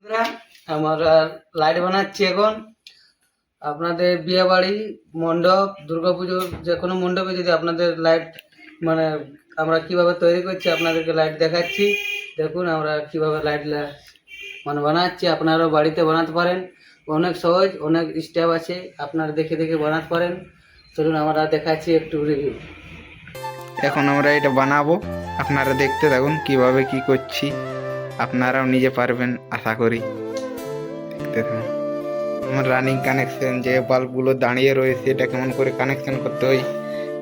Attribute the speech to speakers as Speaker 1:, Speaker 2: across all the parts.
Speaker 1: বন্ধুরা, আমরা লাইট বানাচ্ছি এখন। আপনাদের বিয়ে বাড়ি, মণ্ডপ, দুর্গাপুজোর যে কোনো মণ্ডপে যদি আপনাদের লাইট মানে আমরা কিভাবে তৈরি করছি আপনাদেরকে লাইট দেখাচ্ছি। দেখুন আমরা কিভাবে লাইট মানে বানাচ্ছি। আপনারাও বাড়িতে বানাতে পারেন, অনেক সহজ, অনেক স্টেপ আছে, আপনারা দেখে দেখে বানাতে পারেন। চলুন আমরা দেখাচ্ছি একটু রিভিউ।
Speaker 2: এখন আমরা এটা বানাবো, আপনারা দেখতে থাকুন কিভাবে কি করছি। আপনারাও নিজে পারবেন আশা করি। দেখতে থাকুন। আমার রানিং কানেকশন যে বাল্বগুলো দাঁড়িয়ে রয়েছে এটা কেমন করে কানেকশন করতে হয়।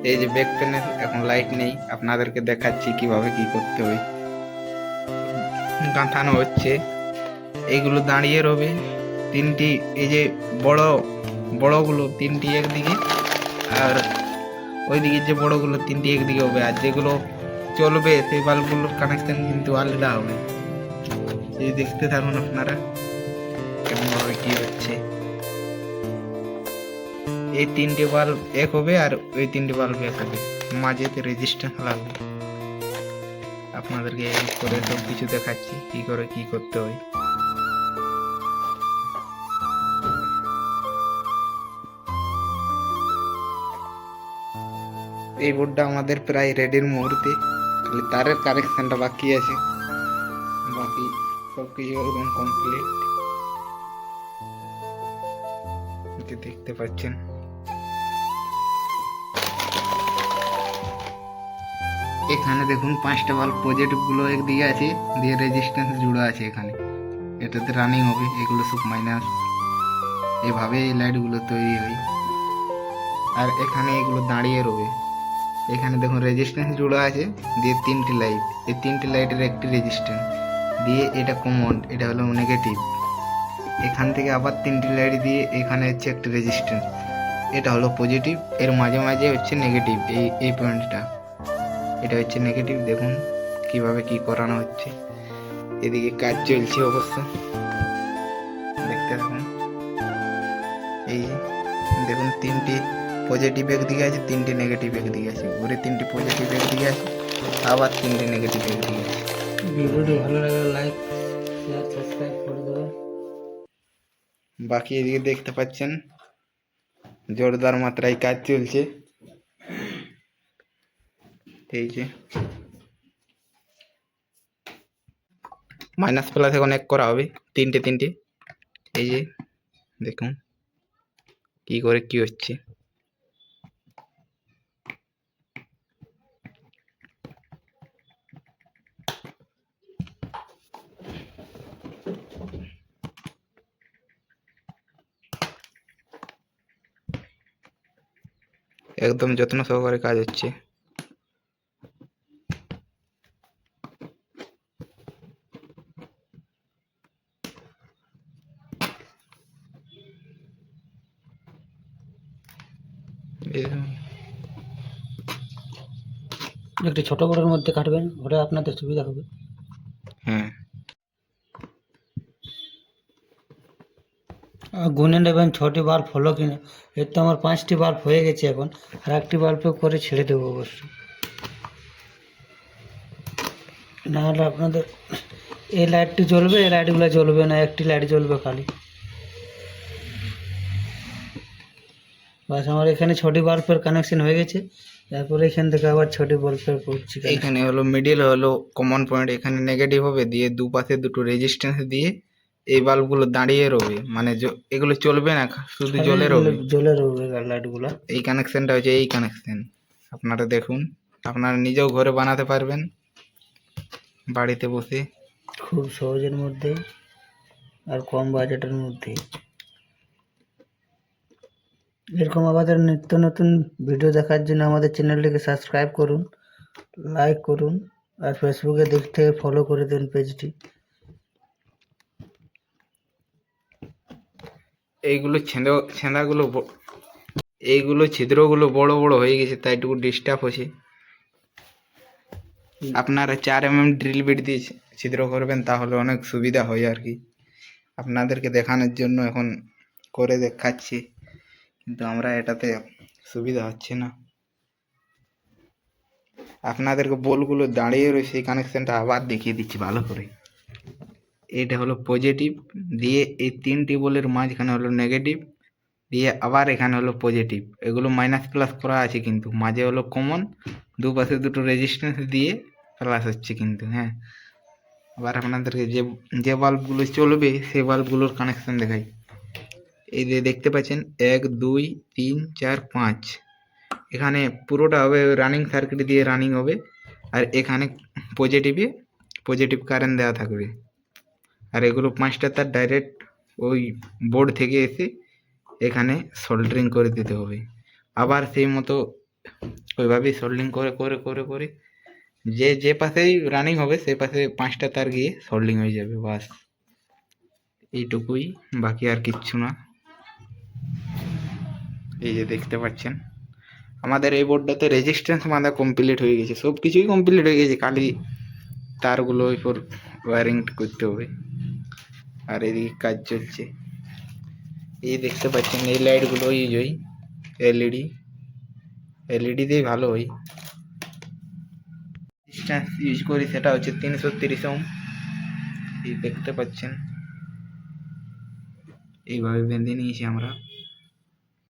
Speaker 2: এই যে ব্যাক প্যানেল, এখন লাইট নেই, আপনাদেরকে দেখাচ্ছি কিভাবে কি করতে হয়। গাঁথানো হচ্ছে, এইগুলো দাঁড়িয়ে রবে তিনটি, এই যে বড়গুলো তিনটি একদিকে, আর ওইদিকে যে বড়গুলো তিনটি একদিকে হবে, আর যেগুলো চলবে সেই বাল্বগুলোর কানেকশন কিন্তু আলাদা হবে। এই দেখতে থাকুন আপনারা কেমন ভাবে কি হচ্ছে। এই তিনটে বাল্ব এক হবে আর ওই তিনটে বাল্ব এক হবে, মাঝেতে রেজিস্ট্যান্স লাগবে। আপনাদেরকে এই করে সব কিছু দেখাচ্ছি কি করে কি করতে হয়। এই বোর্ডটা আমাদের প্রায় রেডির মুহূর্তে, খালি তারের কানেকশনটা বাকি আছে, বাকি সব কিছু একদম কমপ্লিট। দেখতে পাচ্ছেন এখানে দেখুন 5টা বাল্ব পজিটিভ গুলো একদিকে আছে, দিয়ে রেজিস্ট্যান্স জুড়ে আছে এখানে, এটাতে রানিং হবে। এগুলো সব মাইনাস, এভাবে এই লাইটগুলো তৈরি হয়। আর এখানে এগুলো দাঁড়িয়ে রবে। এখানে দেখুন রেজিস্ট্যান্স জুড়ে আছে, দিয়ে 3টি লাইট, এই 3টি লাইটের একটি রেজিস্ট্যান্স দিয়ে এটা কমন, এটা হলো নেগেটিভ। এখান থেকে আবার 3টি লাইট দিয়ে এখানে হচ্ছে একটা রেজিস্ট্যান্স, এটা হলো পজিটিভ। এর মাঝে মাঝে হচ্ছে নেগেটিভ, এই পয়েন্টটা, এটা হচ্ছে নেগেটিভ। দেখুন কিভাবে কি করানো হচ্ছে, এদিকে কাজ চলছে অবশ্য, দেখতে থাকুন। এই দেখুন 3টি পজিটিভ একদিকে আছে, 3টি নেগেটিভ একদিকে আছে, ঘুরে 3টি পজিটিভ একদিকে আছে, আবার 3টি নেগেটিভ একদিকে আছে।
Speaker 1: ভিডিওটি ভালো লাগলে লাইক, শেয়ার, সাবস্ক্রাইব করে দেবেন।
Speaker 2: বাকি এদিকে দেখতে পাচ্ছেন জোরদার মাত্রায় কাজ চলছে। এই যে মাইনাস প্লাস এখন এক করা হবে, তিনটে। এই যে দেখুন কি করে কি হচ্ছে। একদম যত্ন সহকারে কাজ হচ্ছে।
Speaker 1: একটু ছোট বড়োর মধ্যে কাটবেন, ওটা আপনাদের সুবিধা হবে।
Speaker 2: হ্যাঁ,
Speaker 1: গুনে নেবেন 6টি বাল্ব হলো কিনা। এর তো আমার 5টি বাল্ব হয়ে গেছে, এখন আর একটি বাল্বে করে ছেড়ে দেবো অবশ্য, নাহলে আপনাদের এই লাইটটি জ্বলবে, এই লাইটগুলো জ্বলবে না, একটি লাইট জ্বলবে খালি। বাস আমার এখানে 6টি বাল্বের কানেকশন হয়ে গেছে, তারপরে এখান থেকে আবার 6টি বাল্বের করছি।
Speaker 2: এখানে হলো মিডিল হলো কমন পয়েন্ট, এখানে নেগেটিভ হবে, দিয়ে দুপাশে দুটো রেজিস্ট্যান্স দিয়ে এই বাল্বগুলো দাঁড়িয়ে রবে, মানে এগুলো চলবে না, শুধু জ্বলে রবে।
Speaker 1: জ্বলে রবে লাইটগুলো।
Speaker 2: এই কানেকশনটা হচ্ছে এই কানেকশন, আপনারা দেখুন, আপনারা নিজেও ঘরে বানাতে পারবেন বাড়িতে বসে,
Speaker 1: খুব সহজের মধ্যে আর কম বাজেটের মধ্যে। এরকম আমাদের নিত্য নতুন ভিডিও দেখার জন্য আমাদের চ্যানেলটিকে সাবস্ক্রাইব করুন, লাইক করুন, আর ফেসবুকে দেখতে ফলো করে দিন পেজটি।
Speaker 2: এইগুলো ছেঁদাগুলো এইগুলো ছিদ্রগুলো বড় বড় হয়ে গেছে, তাই একটু ডিস্টার্ব হচ্ছে। আপনারা 4 mm ড্রিল বিট দিয়ে ছিদ্র করবেন, তাহলে অনেক সুবিধা হয় আর কি। আপনাদেরকে দেখানোর জন্য এখন করে দেখাচ্ছি, কিন্তু আমরা এটাতে সুবিধা হচ্ছে না। আপনাদেরকে বলগুলো দাঁড়িয়ে রয়েছে, এই কানেকশনটা আবার দেখিয়ে দিচ্ছি ভালো করে। এটা হলো পজিটিভ, দিয়ে এই 3টি বলের মাঝখানে হলো নেগেটিভ, দিয়ে আবার এখানে হলো পজিটিভ। এগুলো মাইনাস প্লাস করা আছে, কিন্তু মাঝে হলো কমন, দুপাশে দুটো রেজিস্ট্যান্স দিয়ে প্লাস হচ্ছে কিন্তু। হ্যাঁ, আবার আপনাদেরকে যে যে বাল্বগুলো চলবে সেই বাল্বগুলোর কানেকশন দেখাই। এই যে দেখতে পাচ্ছেন 1 2 3 4 5, এখানে পুরোটা হবে রানিং সার্কিট দিয়ে রানিং হবে, আর এখানে পজিটিভ কারেন্ট দেওয়া থাকবে। আর এগুলো 5টা তার ডাইরেক্ট ওই বোর্ড থেকে এসে এখানে সোল্ডারিং করে দিতে হবে। আবার সেই মতো ওইভাবেই সোল্ডারিং করে করে করে করে যে পাশেই রানিং হবে সেই পাশে 5টা তার গিয়ে সোল্ডারিং হয়ে যাবে। বাস এইটুকুই, বাকি আর কিচ্ছু না। এই যে দেখতে পাচ্ছেন আমাদের এই বোর্ডটাতে রেজিস্ট্যান্স বাঁধা কমপ্লিট হয়ে গেছে, সব কিছুই কমপ্লিট হয়ে গেছে, খালি তারগুলো এরপর ওয়ারিং করতে হবে। আর এদিকে কাজ চলছে। এই দেখতে পাচ্ছেন এই লাইটগুলো ইউজ হয় এলইডি দিয়ে ভালো হয়। ডিস্টেন্স ইউজ করি সেটা হচ্ছে 330 ওহম। এই দেখতে পাচ্ছেন এইভাবে বেঁধে নিয়েছি আমরা।